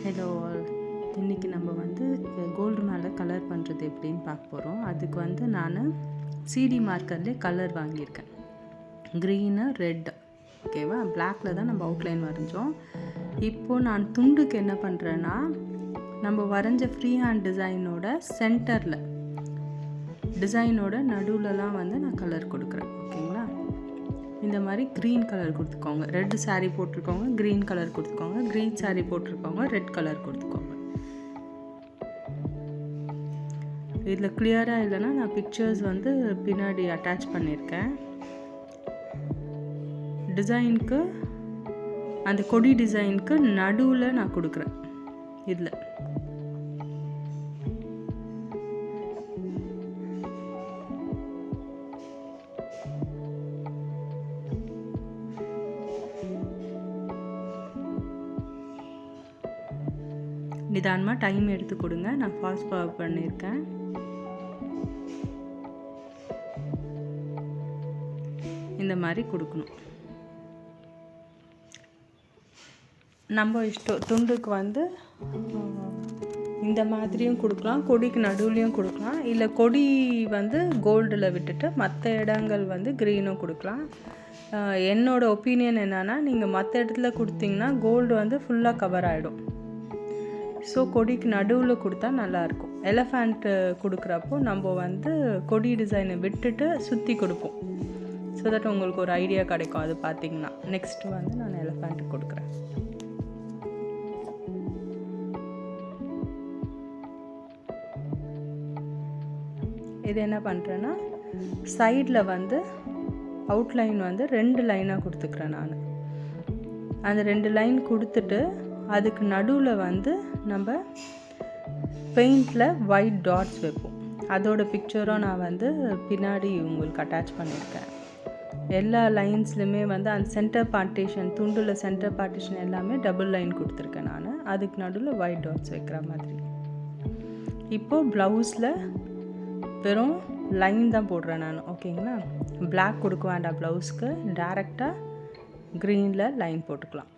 Hello all. இன்றைக்கி நம்ம வந்து கோல்டு மேலே கலர் பண்ணுறது எப்படின்னு பார்க்க போகிறோம். அதுக்கு வந்து நான் சிடி மார்க்கர்லேயே கலர் வாங்கியிருக்கேன். க்ரீனு, ரெட், ஓகேவா? பிளாக்கில் தான் நம்ம அவுட்லைன் வரைஞ்சோம். இப்போது நான் துண்டுக்கு என்ன பண்ணுறேன்னா, நம்ம வரைஞ்ச ஃப்ரீ ஹேண்ட் டிசைனோட சென்டரில், டிசைனோட நடுவில்லாம் வந்து நான் கலர் கொடுக்குறேன். ஓகேங்களா? இந்த மாதிரி க்ரீன் கலர் கொடுத்துக்கோங்க. ரெட் சாரீ போட்டிருக்கோங்க, க்ரீன் கலர் கொடுத்துக்கோங்க. க்ரீன் சாரீ போட்டிருக்கோங்க, ரெட் கலர் கொடுத்துக்கோங்க. இதில் கிளியராக இல்லைன்னா நான் பிக்சர்ஸ் வந்து பின்னாடி அட்டாச் பண்ணியிருக்கேன். டிசைனுக்கு, அந்த கொடி டிசைனுக்கு நடுவில் நான் கொடுக்குறேன். இதில் நிதானமாக டைம் எடுத்து கொடுங்க. நான் ஃபாஸ்ட் ஃபார்வர்ட் பண்ணியிருக்கேன். இந்த மாதிரி கொடுக்கணும். நம்ம துண்டுக்கு வந்து இந்த மாதிரியும் கொடுக்கலாம், கொடிக்கு நடுவுலையும் கொடுக்கலாம், இல்லை கொடி வந்து கோல்டில் விட்டுட்டு மற்ற இடங்கள் வந்து க்ரீனும் கொடுக்கலாம். என்னோட ஒப்பீனியன் என்னென்னா, நீங்கள் மற்ற இடத்துல கொடுத்தீங்கன்னா கோல்டு வந்து ஃபுல்லாக கவர் ஆகிடும். ஸோ கொடிக்கு நடுவில் கொடுத்தா நல்லாயிருக்கும். எலஃபேண்ட்டு கொடுக்குறப்போ நம்ம வந்து கொடி டிசைனை விட்டுட்டு சுற்றி கொடுப்போம். ஸோ தட் உங்களுக்கு ஒரு ஐடியா கிடைக்கும். அது பார்த்திங்கன்னா நெக்ஸ்ட்டு வந்து நான் எலஃபேண்ட்டு கொடுக்குறேன். இது என்ன பண்ணுறேன்னா, சைடில் வந்து அவுட்லைன் வந்து 2 லைனாக கொடுத்துக்கிறேன் நான். அந்த 2 லைன் கொடுத்துட்டு அதுக்கு நடுவில் வந்து நம்ம பெயிண்டில் ஒயிட் டாட்ஸ் வைப்போம். அதோட பிக்சரும் நான் வந்து பின்னாடி உங்களுக்கு அட்டாச் பண்ணியிருக்கேன். எல்லா லைன்ஸ்லையுமே வந்து அந்த சென்டர் பார்ட்டிஷன், துண்டில் சென்டர் பார்ட்டிஷன் எல்லாமே டபுள் லைன் கொடுத்துருக்கேன் நான். அதுக்கு நடுவில் ஒயிட் டாட்ஸ் வைக்கிற மாதிரி. இப்போது ப்ளவுஸில் வெறும் லைன் தான் போடுறேன் நான். ஓகேங்களா? பிளாக் கொடுக்க வேண்டாம் ப்ளவுஸ்க்கு, டைரெக்டாக க்ரீனில் லைன் போட்டுக்கலாம்.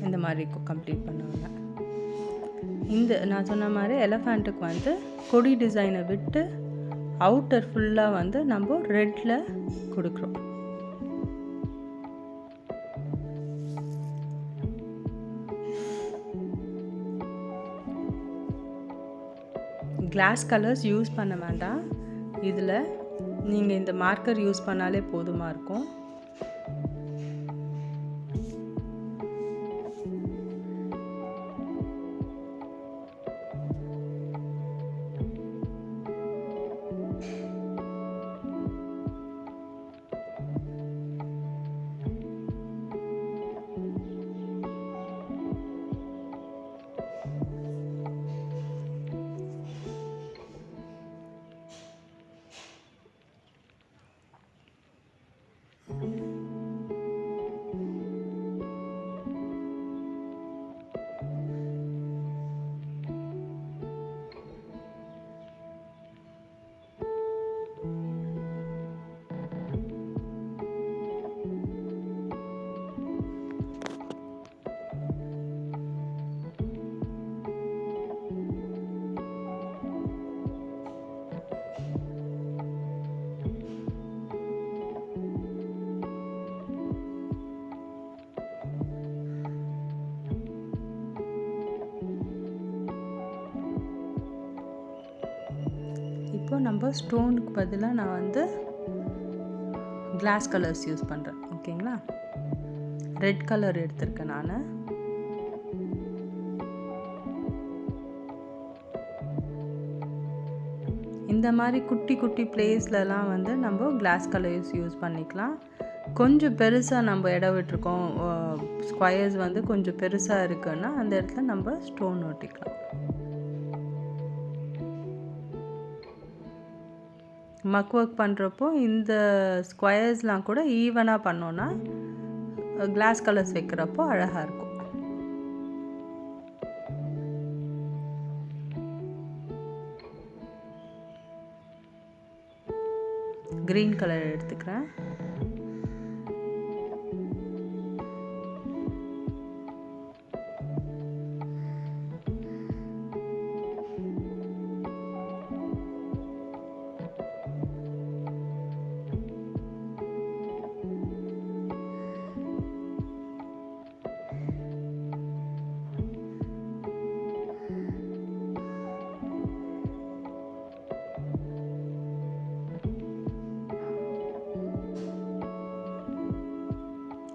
இந்த மாதிரி கம்ப்ளீட் பண்ணுவாங்க. இந்த நான் சொன்ன மாதிரி எலஃபேண்ட்டுக்கு வந்து கொடி டிசைனை விட்டு அவுட்டர் ஃபுல்லாக வந்து நம்ம ரெட்டில் கொடுக்குறோம். கிளாஸ் கலர்ஸ் யூஸ் பண்ண வேண்டாம். இதில் நீங்கள் இந்த மார்க்கர் யூஸ் பண்ணாலே போதுமாக இருக்கும். இப்போ நம்ம ஸ்டோனுக்கு பதிலாக நான் வந்து கிளாஸ் கலர்ஸ் யூஸ் பண்ணுறேன். ஓகேங்களா? ரெட் கலர் எடுத்திருக்கேன் நான். இந்த மாதிரி குட்டி குட்டி பிளேஸ்லலாம் வந்து நம்ம கிளாஸ் கலர்ஸ் யூஸ் பண்ணிக்கலாம். கொஞ்சம் பெருசாக நம்ம இடம் விட்டுருக்கோம், ஸ்கொயர்ஸ் வந்து கொஞ்சம் பெருசாக இருக்குன்னா அந்த இடத்துல நம்ம ஸ்டோன் ஒட்டிக்கலாம். மக் ஒர்க் பண்ணுறப்போ இந்த ஸ்கொயர்ஸ்லாம் கூட ஈவனாக பண்ணோன்னா கிளாஸ் கலர்ஸ் வைக்கிறப்போ அழகாக இருக்கும். க்ரீன் கலர் எடுத்துக்கிறேன்.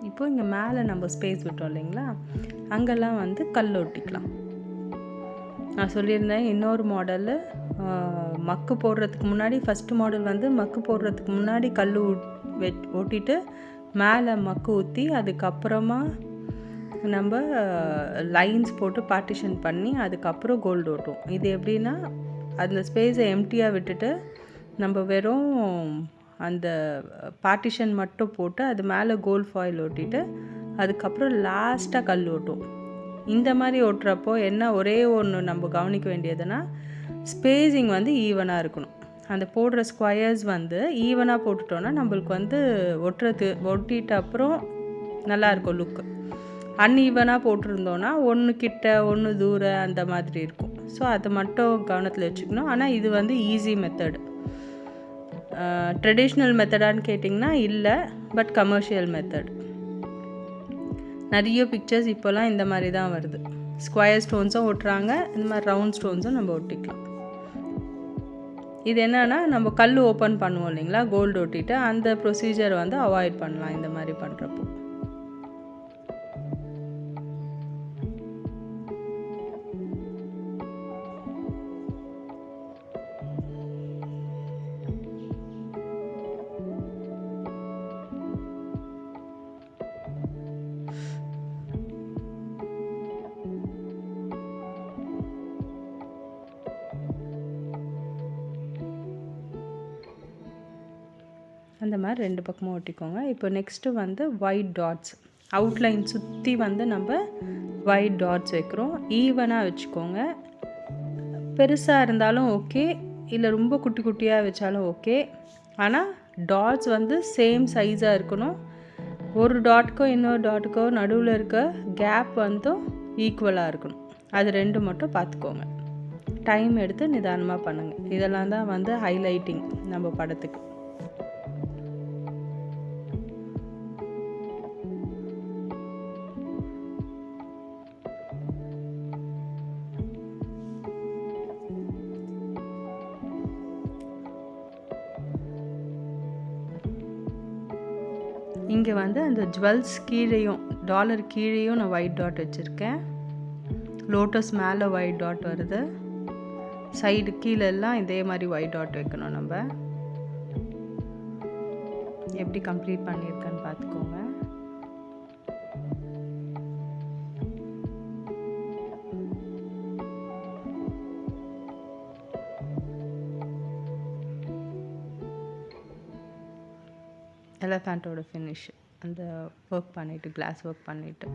இப்போ இங்கே மேலே நம்ம ஸ்பேஸ் விட்டோம் இல்லைங்களா, அங்கெல்லாம் வந்து கல் ஒட்டிக்கலாம். நான் சொல்லியிருந்தேன் இன்னொரு மாடலு மக்கு போடுறதுக்கு முன்னாடி, ஃபஸ்ட்டு மாடல் வந்து மக்கு போடுறதுக்கு முன்னாடி கல் ஒட்டிட்டு மேலே மக்கு ஊற்றி அதுக்கப்புறமா நம்ம லைன்ஸ் போட்டு பார்ட்டிஷன் பண்ணி அதுக்கப்புறம் கோல்டு ஓட்டுவோம். இது எப்படின்னா அந்த ஸ்பேஸை எம்டியாக விட்டுட்டு நம்ம வெறும் அந்த பார்ட்டிஷன் மட்டும் போட்டு அது மேலே கோல்ட் ஃபாயில் ஒட்டிட்டு அதுக்கப்புறம் லாஸ்ட்டாக கல் ஓட்டும். இந்த மாதிரி ஓட்டுறப்போ என்ன ஒரே ஒன்று நம்ம கவனிக்க வேண்டியதுன்னா ஸ்பேஸிங் வந்து ஈவனாக இருக்கணும். அந்த போடுற ஸ்கொயர்ஸ் வந்து ஈவனாக போட்டுட்டோன்னா நம்மளுக்கு வந்து ஒட்டிட்ட அப்புறம் நல்லாயிருக்கும் லுக்கு. அன்ஈவனாக போட்டிருந்தோன்னா ஒன்று கிட்ட ஒன்று தூரம் அந்த மாதிரி இருக்கும். ஸோ அதை மட்டும் கவனத்தில் வச்சுக்கணும். ஆனால் இது வந்து ஈஸி மெத்தடு. ட்ரெடிஷ்னல் மெத்தடான்னு கேட்டிங்கன்னா இல்லை, பட் கமர்ஷியல் மெத்தட். நிறைய பிக்சர்ஸ் இப்போலாம் இந்த மாதிரி தான் வருது. ஸ்கொயர் ஸ்டோன்ஸும் ஒட்டுறாங்க, இந்த மாதிரி ரவுண்ட் ஸ்டோன்ஸும் நம்ம ஒட்டிக்கலாம். இது என்னென்னா நம்ம கல் ஓப்பன் பண்ணுவோம் இல்லைங்களா, கோல்டு ஒட்டிட்டு அந்த ப்ரொசீஜர் வந்து அவாய்ட் பண்ணலாம் இந்த மாதிரி பண்ணுறப்போ. அந்த மாதிரி 2 பக்கமும் ஒட்டிக்கோங்க. இப்போ நெக்ஸ்ட்டு வந்து ஒயிட் டாட்ஸ், அவுட்லைன் சுற்றி வந்து நம்ம ஒயிட் டாட்ஸ் வைக்கிறோம். ஈவனாக வச்சுக்கோங்க. பெருசாக இருந்தாலும் ஓகே, இல்லை ரொம்ப குட்டி குட்டியாக வச்சாலும் ஓகே. ஆனால் டாட்ஸ் வந்து சேம் சைஸாக இருக்கணும். ஒரு டாட்டுக்கோ இன்னொரு டாட்டுக்கோ நடுவில் இருக்க கேப் வந்து ஈக்குவலாக இருக்கணும். அது 2 மட்டும் பார்த்துக்கோங்க. டைம் எடுத்து நிதானமாக பண்ணுங்கள். இதெல்லாம் தான் வந்து ஹைலைட்டிங் நம்ம படத்துக்கு. இங்கே வந்து அந்த ஜுவல்ஸ் கீழேயும் டாலர் கீழேயும் நான் ஒயிட் டாட் வச்சுருக்கேன். லோட்டஸ் மேலே ஒயிட் டாட் வருது. சைடு கீழெல்லாம் இதே மாதிரி ஒயிட் டாட் வைக்கணும். நம்ம எப்படி கம்ப்ளீட் பண்ணியிருக்கேன்னு பார்த்துக்கோங்க. எலஃபேண்ட்டோட ஃபினிஷ் அந்த ஒர்க் பண்ணிவிட்டு, கிளாஸ் ஒர்க் பண்ணிவிட்டு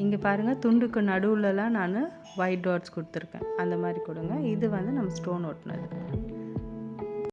இங்கே பாருங்கள், துண்டுக்கு நடுவுலலாம் நான் ஒயிட் டாட்ஸ் கொடுத்துருக்கேன். அந்த மாதிரி கொடுங்க. இது வந்து நம்ம ஸ்டோன் ஒட்டினது.